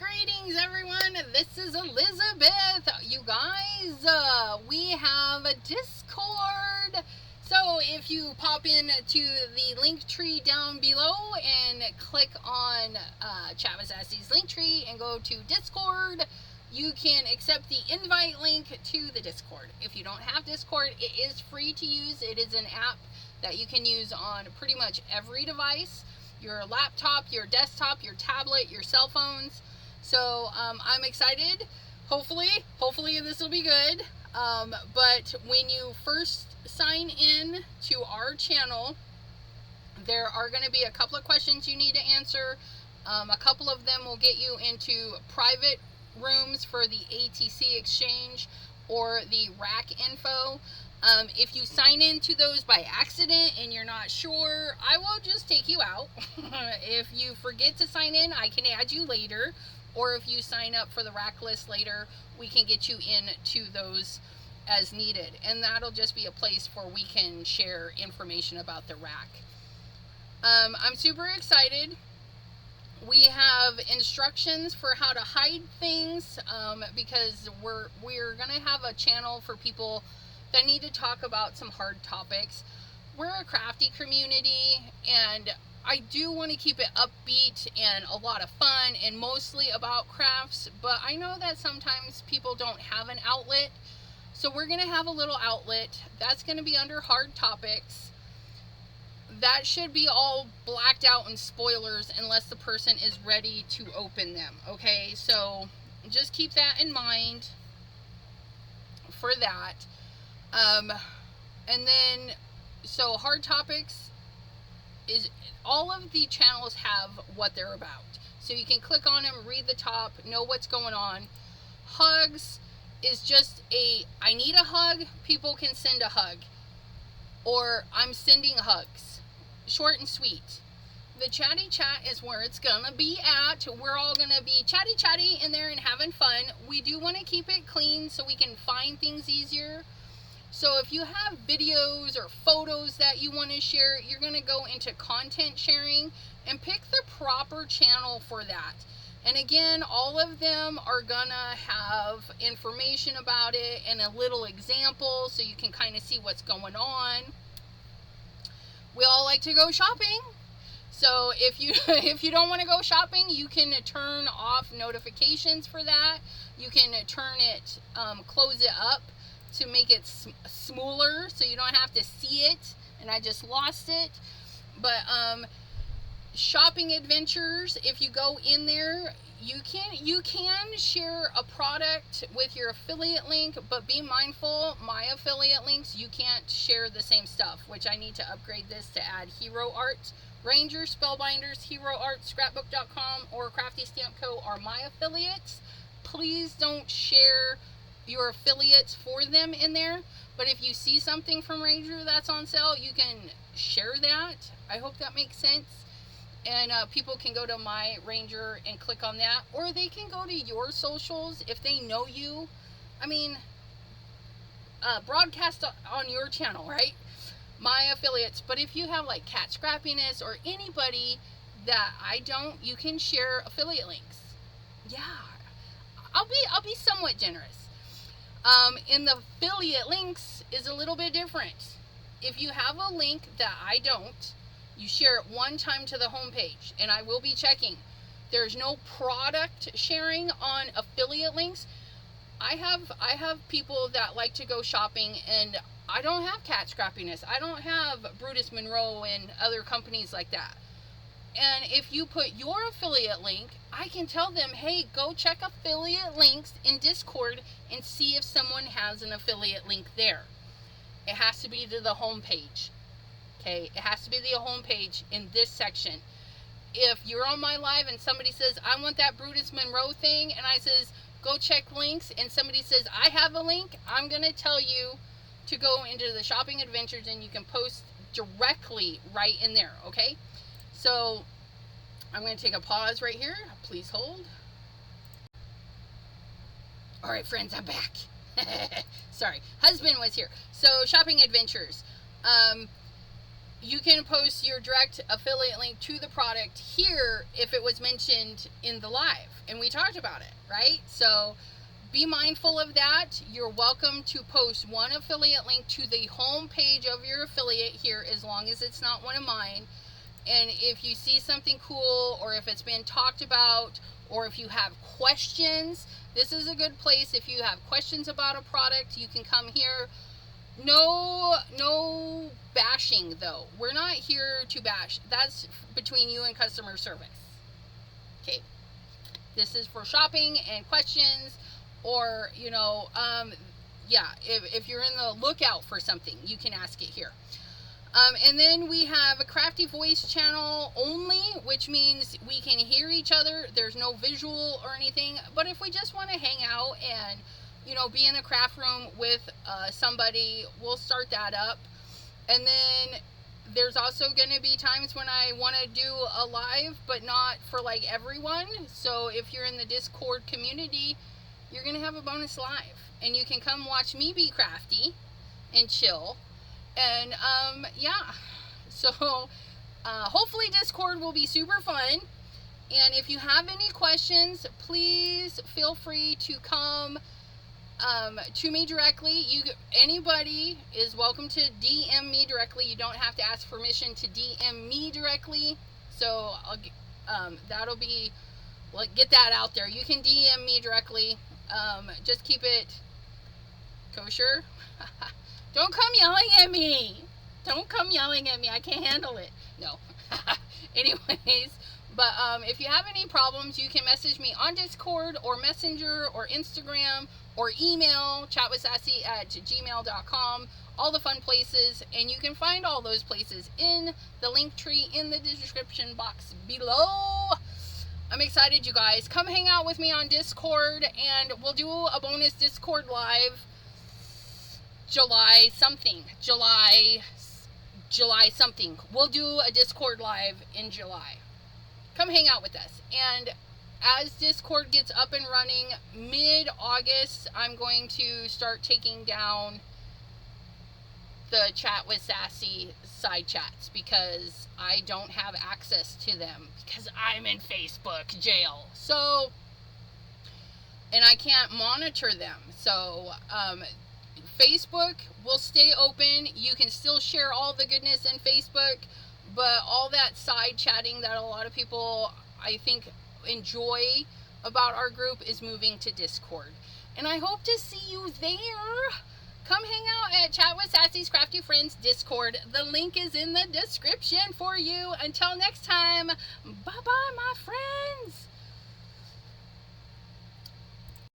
Greetings everyone, this is Elizabeth. You guys, we have a Discord. So if you pop in to the link tree down below and click on Chavis Assie's link tree and go to Discord, you can accept the invite link to the Discord. If you don't have Discord, it is free to use. It is an app that you can use on pretty much every device. Your laptop, your desktop, your tablet, your cell phones. So I'm excited. Hopefully this will be good. But when you first sign in to our channel, there are going to be a couple of questions you need to answer. A couple of them will get you into private rooms for the ATC exchange or the rack info. If you sign into those by accident and you're not sure, I will just take you out. If you forget to sign in, I can add you later. Or if you sign up for the rack list later, we can get you into those as needed. And that'll just be a place where we can share information about the rack. I'm super excited. We have instructions for how to hide things because we're going to have a channel for people that need to talk about some hard topics. We're a crafty community, and I do want to keep it upbeat and a lot of fun and mostly about crafts, but I know that sometimes people don't have an outlet, so we're going to have a little outlet that's going to be under hard topics. That should be all blacked out in spoilers unless the person is ready to open them, okay? So just keep that in mind for that. And then, so hard topics is all of the channels have what they're about. So you can click on them, read the top, know what's going on. Hugs is just I need a hug, people can send a hug. Or I'm sending hugs. Short and sweet. The chatty chat is where it's gonna be at. We're all gonna be chatty in there and having fun. We do want to keep it clean so we can find things easier. So if you have videos or photos that you want to share, you're going to go into content sharing and pick the proper channel for that. And again, all of them are going to have information about it and a little example so you can kind of see what's going on. We all like to go shopping. So if you don't want to go shopping, you can turn off notifications for that. You can turn it, close it up to make it smaller so you don't have to see it. And I just lost it. But shopping adventures, if you go in there, you can share a product with your affiliate link, but be mindful, my affiliate links, you can't share the same stuff, which I need to upgrade this to add hero art. Ranger, Spellbinders, Hero Art, Scrapbook.com, or Crafty Stamp Co. are my affiliates. Please don't share your affiliates for them in there, but if you see something from Ranger that's on sale, you can share that. I hope that makes sense. And people can go to my Ranger and click on that, or they can go to your socials if they know you. I mean, broadcast on your channel, right? My affiliates. But if you have like Cat Scrappiness or anybody that I don't, you can share affiliate links. Yeah, I'll be somewhat generous. In the affiliate links is a little bit different. If you have a link that I don't, you share it one time to the homepage, and I will be checking. There's no product sharing on affiliate links. I have people that like to go shopping, and I don't have Cat Scrappiness. I don't have Brutus Monroe and other companies like that. And if you put your affiliate link, I can tell them, hey, go check affiliate links in Discord and see if someone has an affiliate link there. It has to be to the home page. Okay, it has to be the home page in this section. If you're on my live and somebody says, I want that Brutus Monroe thing, and I says, go check links, and somebody says, I have a link, I'm going to tell you to go into the shopping adventures, and you can post directly right in there, okay? So I'm going to take a pause right here. Please hold. All right, friends, I'm back. Sorry, husband was here. So shopping adventures. you can post your direct affiliate link to the product here if it was mentioned in the live and we talked about it, right? So be mindful of that. You're welcome to post one affiliate link to the home page of your affiliate here, as long as it's not one of mine. And if you see something cool, or if it's been talked about, or if you have questions, this is a good place. If you have questions about a product, you can come here. No bashing though. We're not here to bash. That's between you and customer service. Okay. This is for shopping and questions, or, you know, yeah, if you're in the lookout for something, you can ask it here. And then we have a Crafty Voice channel only, which means we can hear each other. There's no visual or anything. But if we just want to hang out and, you know, be in a craft room with somebody, we'll start that up. And then there's also going to be times when I want to do a live, but not for like everyone. So if you're in the Discord community, you're going to have a bonus live. And you can come watch me be crafty and chill. And yeah, so hopefully Discord will be super fun. And if you have any questions, please feel free to come to me directly. Anybody is welcome to DM me directly. You don't have to ask permission to DM me directly. So that'll be, like, get that out there. You can DM me directly. Just keep it kosher. Don't come yelling at me. Don't come yelling at me. I can't handle it. No. Anyways, but if you have any problems, you can message me on Discord or Messenger or Instagram or email chatwithsassy@gmail.com. All the fun places, and you can find all those places in the link tree in the description box below. I'm excited, you guys. Come hang out with me on Discord, and we'll do a bonus Discord live July something. We'll do a Discord live in July. Come hang out with us. And as Discord gets up and running mid-August, I'm going to start taking down the Chat with Sassy side chats, because I don't have access to them because I'm in Facebook jail. So, and I can't monitor them. So, Facebook will stay open. You can still share all the goodness in Facebook, but all that side chatting that a lot of people, I think, enjoy about our group is moving to Discord. And I hope to see you there. Come hang out at Chat with Sassy's Crafty Friends Discord. The link is in the description for you. Until next time, bye-bye, my friends.